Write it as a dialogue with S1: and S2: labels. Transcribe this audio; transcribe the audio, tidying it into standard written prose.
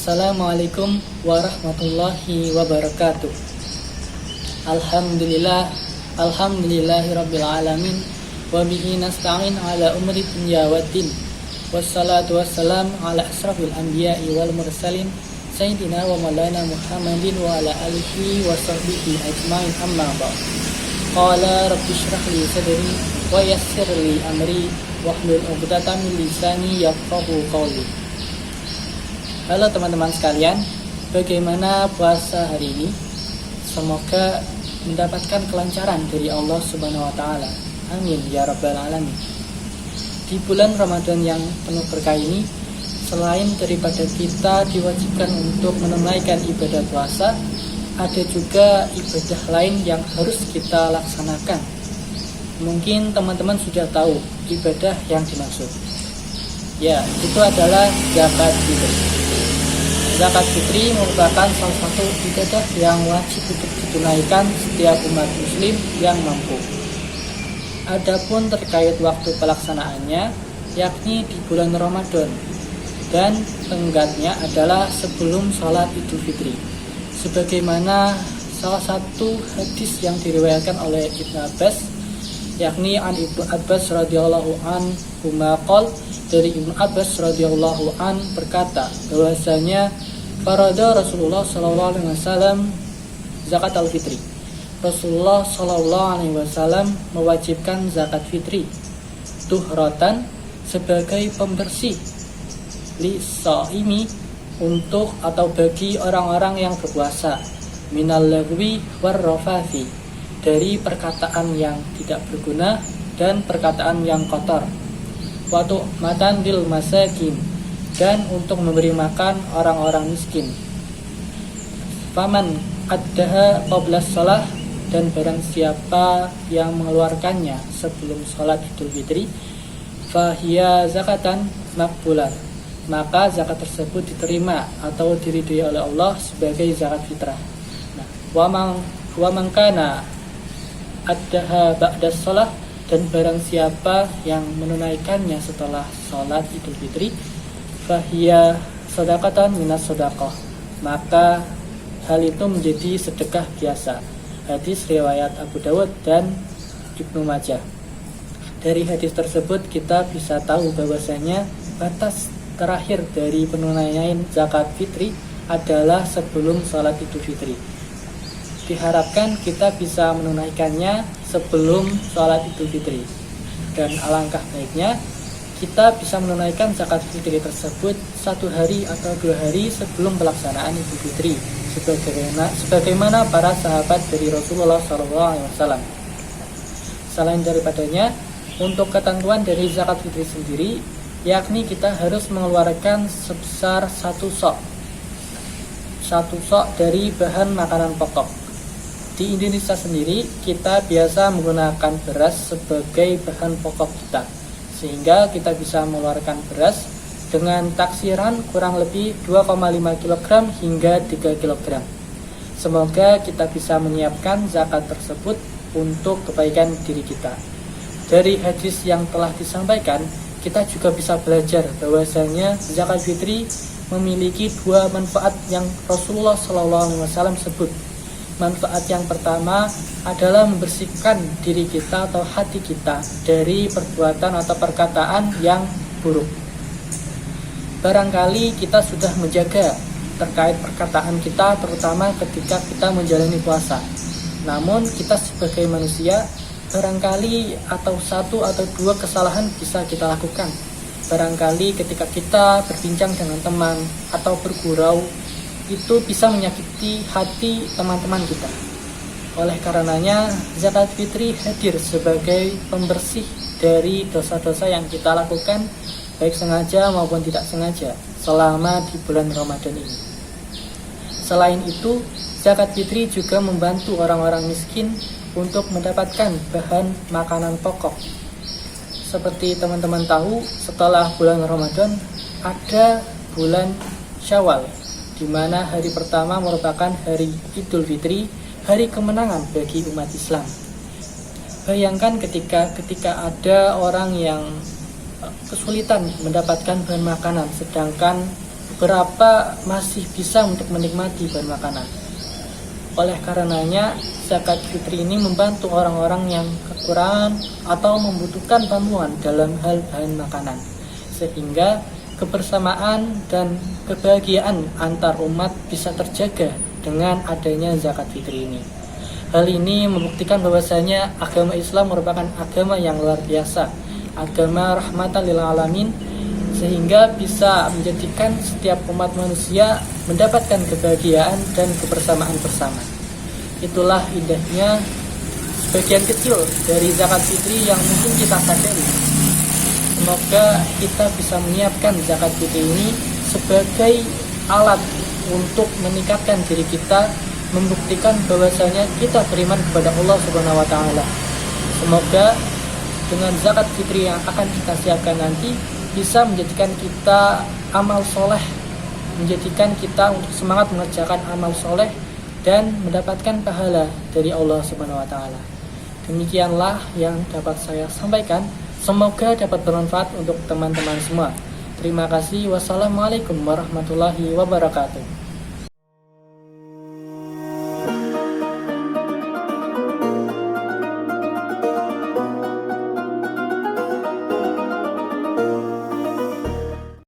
S1: Assalamualaikum warahmatullahi wabarakatuh. Alhamdulillahirabbil alamin wa bihi nasta'in ala umri dunya waddin. Wassalatu wassalamu ala asrafil anbiya'i wal mursalin sayyidina wa maulana Muhammadin wa ala alihi wa sahbihi ajmain, amma ba'd. Qala rabbi shrah li sadri wa yassir li amri wahlul 'uqdatam min lisani yafqahu qawli. Halo teman-teman sekalian, bagaimana puasa hari ini? Semoga mendapatkan kelancaran dari Allah Subhanahu wa taala. Amin ya rabbal alamin. Di bulan Ramadan yang penuh berkah ini, selain daripada kita diwajibkan untuk menunaikan ibadah puasa, ada juga ibadah lain yang harus kita laksanakan. Mungkin teman-teman sudah tahu ibadah yang dimaksud. Ya, itu adalah zakat fitri. Zakat fitri merupakan salah satu ibadah yang wajib untuk ditunaikan setiap umat muslim yang mampu. Adapun terkait waktu pelaksanaannya, yakni di bulan Ramadan, dan tenggatnya adalah sebelum sholat Idul Fitri. Sebagaimana salah satu hadis yang diriwayatkan oleh Ibnu Abbas, yakni an Ibnu Abbas radhiyallahu anhu maqal, dari Ibnu Abbas radhiyallahu an berkata bahwasanya farada Rasulullah sallallahu alaihi wasallam zakat al-fitri. Rasulullah sallallahu alaihi wasallam mewajibkan zakat fitri tuhratan, sebagai pembersih, li shaimi, untuk atau bagi orang-orang yang berpuasa, minal lagwi war rafathi, dari perkataan yang tidak berguna dan perkataan yang kotor, watu matan dil masakin, dan untuk memberi makan orang-orang miskin. Faman addaha qabla shalah, dan barang siapa yang mengeluarkannya sebelum sholat Idul Fitri, fahiya zakatan makbulah, maka zakat tersebut diterima atau diridhoi oleh Allah sebagai zakat fitrah. Nah, wa man kana addaha ba'da shalah, dan barang siapa yang menunaikannya setelah sholat Idul Fitri, fahiya sedekatan minas sedekah, maka hal itu menjadi sedekah biasa. Hadis riwayat Abu Dawud dan Ibnu Majah. Dari hadis tersebut kita bisa tahu bahwasanya batas terakhir dari penunaian zakat fitri adalah sebelum sholat Idul Fitri. Diharapkan kita bisa menunaikannya sebelum sholat Idul Fitri, dan alangkah baiknya kita bisa menunaikan zakat fitri tersebut 1 hari atau 2 hari sebelum pelaksanaan Idul Fitri, sebagaimana para sahabat dari Rasulullah SAW. Selain daripadanya, untuk ketentuan dari zakat fitri sendiri, yakni kita harus mengeluarkan sebesar 1 sok dari bahan makanan pokok. Di Indonesia sendiri, kita biasa menggunakan beras sebagai bahan pokok kita, sehingga kita bisa mengeluarkan beras dengan taksiran kurang lebih 2,5 kg hingga 3 kg. Semoga kita bisa menyiapkan zakat tersebut untuk kebaikan diri kita. Dari hadis yang telah disampaikan, kita juga bisa belajar bahwasanya zakat fitri memiliki 2 manfaat yang Rasulullah SAW sebut. Manfaat yang pertama adalah membersihkan diri kita atau hati kita dari perbuatan atau perkataan yang buruk. Barangkali kita sudah menjaga terkait perkataan kita, terutama ketika kita menjalani puasa. Namun kita sebagai manusia, barangkali atau 1 atau 2 kesalahan bisa kita lakukan. Barangkali ketika kita berbincang dengan teman atau bergurau, itu bisa menyakiti hati teman-teman kita. Oleh karenanya, zakat fitri hadir sebagai pembersih dari dosa-dosa yang kita lakukan, baik sengaja maupun tidak sengaja, selama di bulan Ramadan ini. Selain itu, zakat fitri juga membantu orang-orang miskin untuk mendapatkan bahan makanan pokok. Seperti teman-teman tahu, setelah bulan Ramadan ada bulan Syawal, di mana hari pertama merupakan hari Idul Fitri, hari kemenangan bagi umat Islam. Bayangkan ketika ada orang yang kesulitan mendapatkan bahan makanan, sedangkan berapa masih bisa untuk menikmati bahan makanan. Oleh karenanya, zakat fitri ini membantu orang-orang yang kekurangan atau membutuhkan bantuan dalam hal bahan makanan, sehingga kebersamaan dan kebahagiaan antar umat bisa terjaga dengan adanya zakat fitri ini. Hal ini membuktikan bahwasanya agama Islam merupakan agama yang luar biasa, agama rahmatan lil alamin, sehingga bisa menjadikan setiap umat manusia mendapatkan kebahagiaan dan kebersamaan bersama. Itulah indahnya sebagian kecil dari zakat fitri yang mungkin kita sadari. Semoga kita bisa menyiapkan zakat fitri ini sebagai alat untuk meningkatkan diri kita, membuktikan bahwasanya kita beriman kepada Allah Subhanahu wa taala. Semoga dengan zakat fitri yang akan kita siapkan nanti bisa menjadikan kita amal soleh, menjadikan kita untuk semangat mengerjakan amal soleh dan mendapatkan pahala dari Allah Subhanahu wa taala. Demikianlah yang dapat saya sampaikan. Semoga dapat bermanfaat untuk teman-teman semua. Terima kasih. Wassalamualaikum warahmatullahi wabarakatuh.